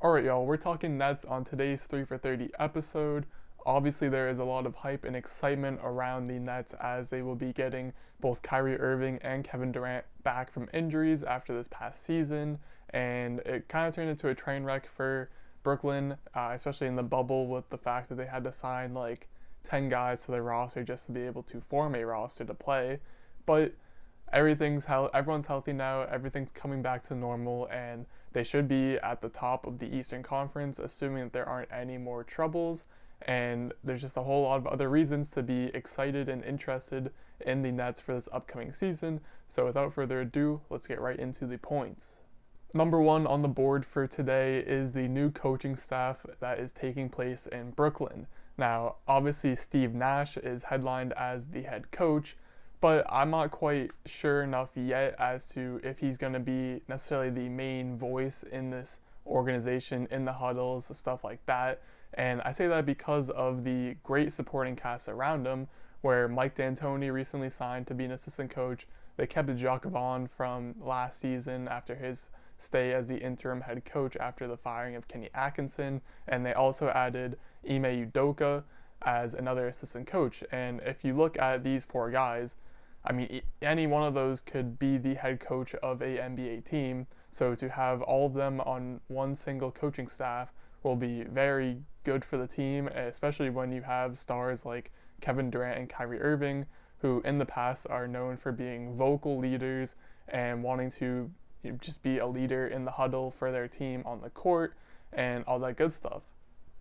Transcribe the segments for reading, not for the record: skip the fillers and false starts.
Alright, y'all, we're talking Nets on today's 3 for 30 episode. Obviously, there is a lot of hype and excitement around the Nets as they will be getting both Kyrie Irving and Kevin Durant back from injuries after this past season, and it kind of turned into a train wreck for Brooklyn, especially in the bubble with the fact that they had to sign like 10 guys to their roster just to be able to form a roster to play. But everyone's healthy now, everything's coming back to normal, and they should be at the top of the Eastern Conference, assuming that there aren't any more troubles. And there's just a whole lot of other reasons to be excited and interested in the Nets for this upcoming season. So without further ado, let's get right into the points. Number one on the board for today is the new coaching staff that is taking place in Brooklyn. Now, obviously, Steve Nash is headlined as the head coach, but I'm not quite sure enough yet as to if he's going to be necessarily the main voice in this organization, in the huddles, stuff like that. And I say that because of the great supporting cast around him, where Mike D'Antoni recently signed to be an assistant coach. They kept Jacques Vaughn from last season after his stay as the interim head coach after the firing of Kenny Atkinson, and they also added Ime Udoka as another assistant coach. And if you look at these four guys, I mean, any one of those could be the head coach of a NBA team. So to have all of them on one single coaching staff will be very good for the team, especially when you have stars like Kevin Durant and Kyrie Irving, who in the past are known for being vocal leaders and wanting to just be a leader in the huddle for their team on the court and all that good stuff.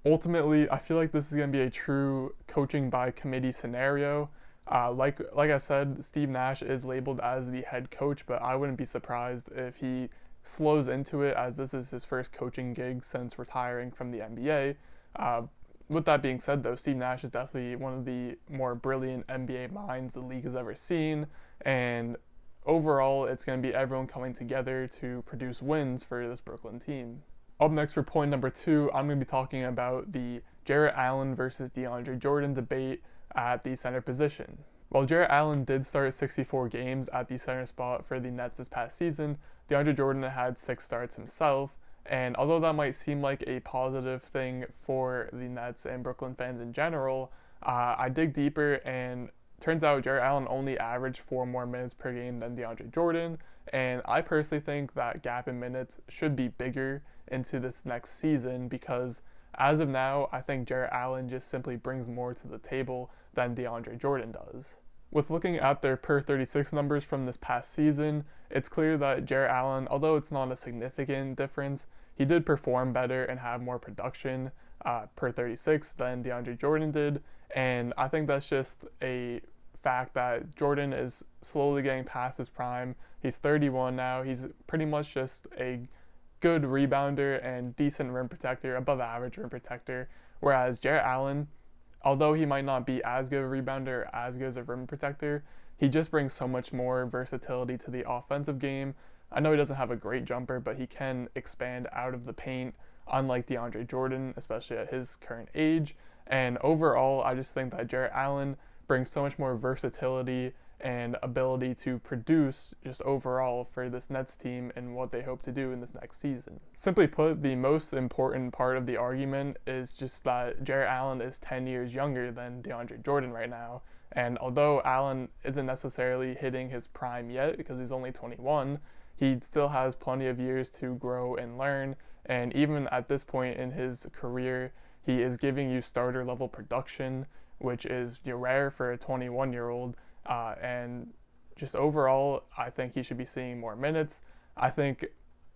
Ultimately, I feel like this is going to be a true coaching by committee scenario. Like I've said, Steve Nash is labeled as the head coach, but I wouldn't be surprised if he slows into it, as this is his first coaching gig since retiring from the NBA. With that being said, though, Steve Nash is definitely one of the more brilliant NBA minds the league has ever seen, and overall, it's going to be everyone coming together to produce wins for this Brooklyn team. Up next for point number two, I'm going to be talking about the Jarrett Allen versus DeAndre Jordan debate at the center position. While Jarrett Allen did start 64 games at the center spot for the Nets this past season, DeAndre Jordan had 6 starts himself, and although that might seem like a positive thing for the Nets and Brooklyn fans in general, I dig deeper, and turns out Jarrett Allen only averaged 4 more minutes per game than DeAndre Jordan, and I personally think that gap in minutes should be bigger into this next season because as of now, I think Jarrett Allen just simply brings more to the table than DeAndre Jordan does. With looking at their per 36 numbers from this past season, it's clear that Jarrett Allen, although it's not a significant difference, he did perform better and have more production per 36 than DeAndre Jordan did, and I think that's just a fact that Jordan is slowly getting past his prime. He's 31 now. He's pretty much just a good rebounder and decent rim protector, above average rim protector, whereas Jarrett Allen, although he might not be as good a rebounder or as good as a rim protector, he just brings so much more versatility to the offensive game. I know he doesn't have a great jumper, but he can expand out of the paint, unlike DeAndre Jordan, especially at his current age. And overall, I just think that Jarrett Allen brings so much more versatility and ability to produce just overall for this Nets team and what they hope to do in this next season. Simply put, the most important part of the argument is just that Jarrett Allen is 10 years younger than DeAndre Jordan right now. And although Allen isn't necessarily hitting his prime yet because he's only 21, he still has plenty of years to grow and learn. And even at this point in his career, he is giving you starter level production, which is rare for a 21-year-old. And just overall, I think he should be seeing more minutes. I think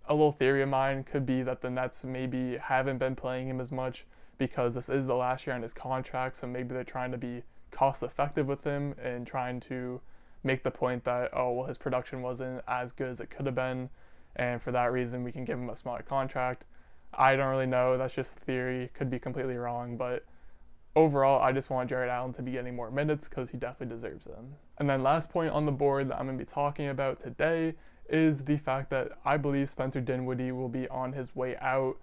a little theory of mine could be that the Nets maybe haven't been playing him as much because this is the last year on his contract, so maybe they're trying to be cost effective with him and trying to make the point that, oh, well, his production wasn't as good as it could have been, and for that reason we can give him a smaller contract. I don't really know, that's just theory, could be completely wrong, but overall, I just want Jarrett Allen to be getting more minutes because he definitely deserves them. And then last point on the board that I'm going to be talking about today is the fact that I believe Spencer Dinwiddie will be on his way out,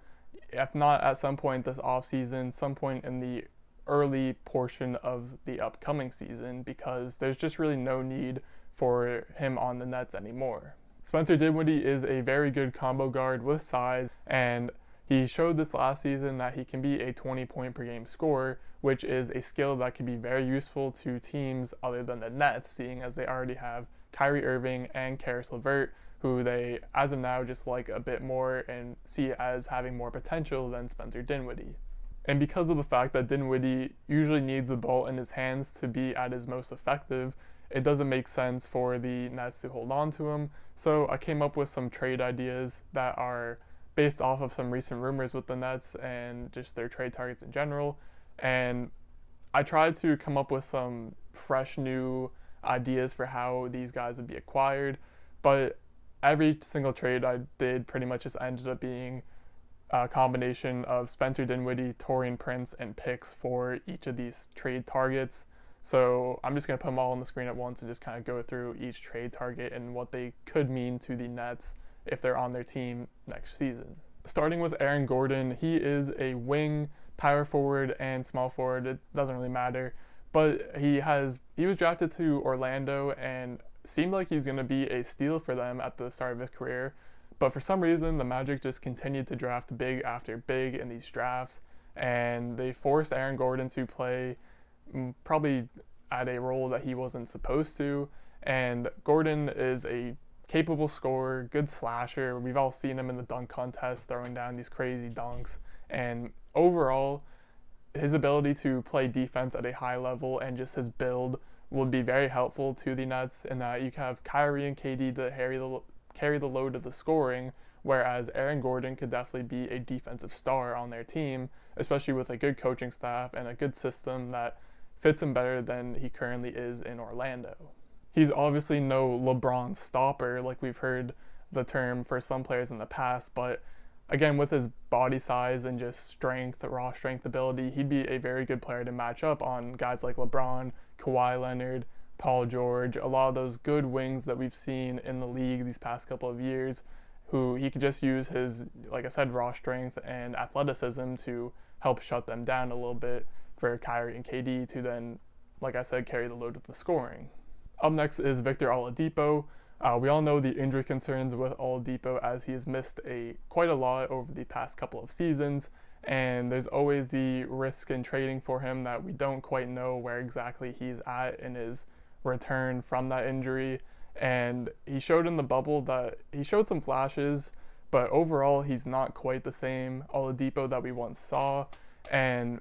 if not at some point this offseason, some point in the early portion of the upcoming season, because there's just really no need for him on the Nets anymore. Spencer Dinwiddie is a very good combo guard with size, and He showed this last season that he can be a 20-point per game scorer, which is a skill that can be very useful to teams other than the Nets, seeing as they already have Kyrie Irving and Karis LeVert, who they, as of now, just like a bit more and see as having more potential than Spencer Dinwiddie. And because of the fact that Dinwiddie usually needs the ball in his hands to be at his most effective, it doesn't make sense for the Nets to hold on to him. So I came up with some trade ideas that are based off of some recent rumors with the Nets and just their trade targets in general. And I tried to come up with some fresh new ideas for how these guys would be acquired, but every single trade I did pretty much just ended up being a combination of Spencer Dinwiddie, Taurean Prince, and picks for each of these trade targets. So I'm just going to put them all on the screen at once and just kind of go through each trade target and what they could mean to the Nets if they're on their team next season. Starting with Aaron Gordon, he is a wing, power forward, and small forward. It doesn't really matter. But he was drafted to Orlando and seemed like he's going to be a steal for them at the start of his career. But for some reason, the Magic just continued to draft big after big in these drafts, and they forced Aaron Gordon to play probably at a role that he wasn't supposed to. And Gordon is a capable scorer, good slasher. We've all seen him in the dunk contest throwing down these crazy dunks. And overall, his ability to play defense at a high level and just his build would be very helpful to the Nets in that you can have Kyrie and KD to carry the load of the scoring, whereas Aaron Gordon could definitely be a defensive star on their team, especially with a good coaching staff and a good system that fits him better than he currently is in Orlando. He's obviously no LeBron stopper like we've heard the term for some players in the past, but again, with his body size and just strength, raw strength ability, he'd be a very good player to match up on guys like LeBron, Kawhi Leonard, Paul George, a lot of those good wings that we've seen in the league these past couple of years, who he could just use his, like I said, raw strength and athleticism to help shut them down a little bit for Kyrie and KD to then, like I said, carry the load of the scoring. Up next is Victor Oladipo. We all know the injury concerns with Oladipo as he has missed quite a lot over the past couple of seasons, and there's always the risk in trading for him that we don't quite know where exactly he's at in his return from that injury. And he showed in the bubble that he showed some flashes, but overall he's not quite the same Oladipo that we once saw, and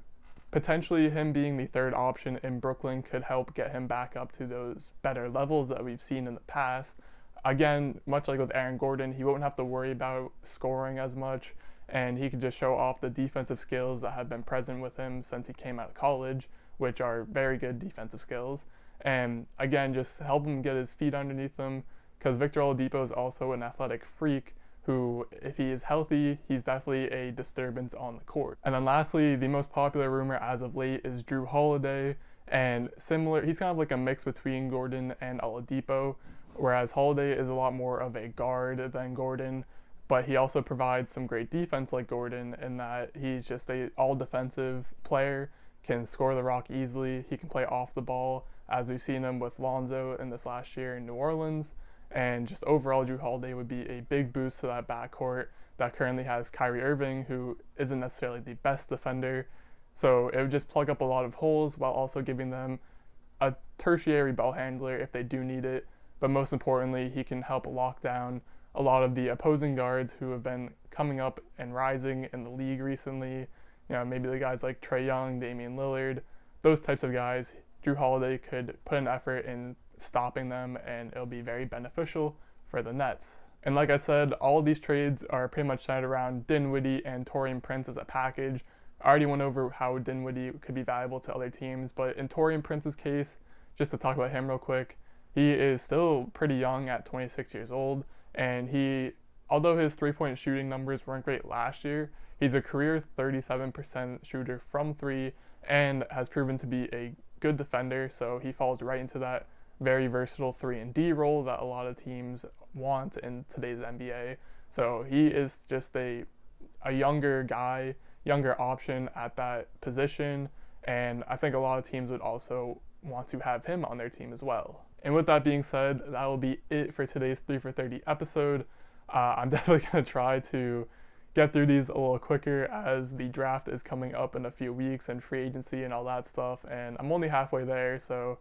potentially him being the third option in Brooklyn could help get him back up to those better levels that we've seen in the past. Again, much like with Aaron Gordon, he won't have to worry about scoring as much, and he could just show off the defensive skills that have been present with him since he came out of college, which are very good defensive skills. And again, just help him get his feet underneath him, because Victor Oladipo is also an athletic freak who, if he is healthy, he's definitely a disturbance on the court. And then lastly, the most popular rumor as of late is Jrue Holiday, and he's kind of like a mix between Gordon and Oladipo, whereas Holiday is a lot more of a guard than Gordon, but he also provides some great defense like Gordon in that he's just a all-defensive player, can score the rock easily, he can play off the ball, as we've seen him with Lonzo in this last year in New Orleans. And just overall, Jrue Holiday would be a big boost to that backcourt that currently has Kyrie Irving, who isn't necessarily the best defender. So it would just plug up a lot of holes while also giving them a tertiary ball handler if they do need it. But most importantly, he can help lock down a lot of the opposing guards who have been coming up and rising in the league recently. You know, maybe the guys like Trae Young, Damian Lillard, those types of guys. Jrue Holiday could put an effort in stopping them, and it'll be very beneficial for the Nets. And like I said, all of these trades are pretty much centered around Dinwiddie and Taurean Prince as a package. I already went over how Dinwiddie could be valuable to other teams, but in Taurean Prince's case, just to talk about him real quick, he is still pretty young at 26 years old, and although his three-point shooting numbers weren't great last year, he's a career 37% shooter from three and has proven to be a good defender, so he falls right into that very versatile 3-and-D role that a lot of teams want in today's NBA. So he is just a younger guy, younger option at that position, and I think a lot of teams would also want to have him on their team as well. And with that being said, that will be it for today's 3 for 30 episode. I'm definitely going to try to get through these a little quicker as the draft is coming up in a few weeks and free agency and all that stuff. And I'm only halfway there, so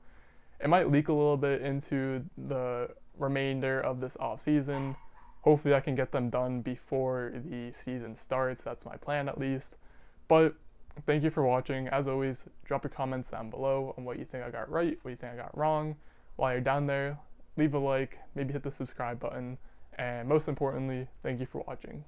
it might leak a little bit into the remainder of this offseason. Hopefully, I can get them done before the season starts. That's my plan, at least. But thank you for watching. As always, drop your comments down below on what you think I got right, what you think I got wrong. While you're down there, leave a like, maybe hit the subscribe button, and most importantly, thank you for watching.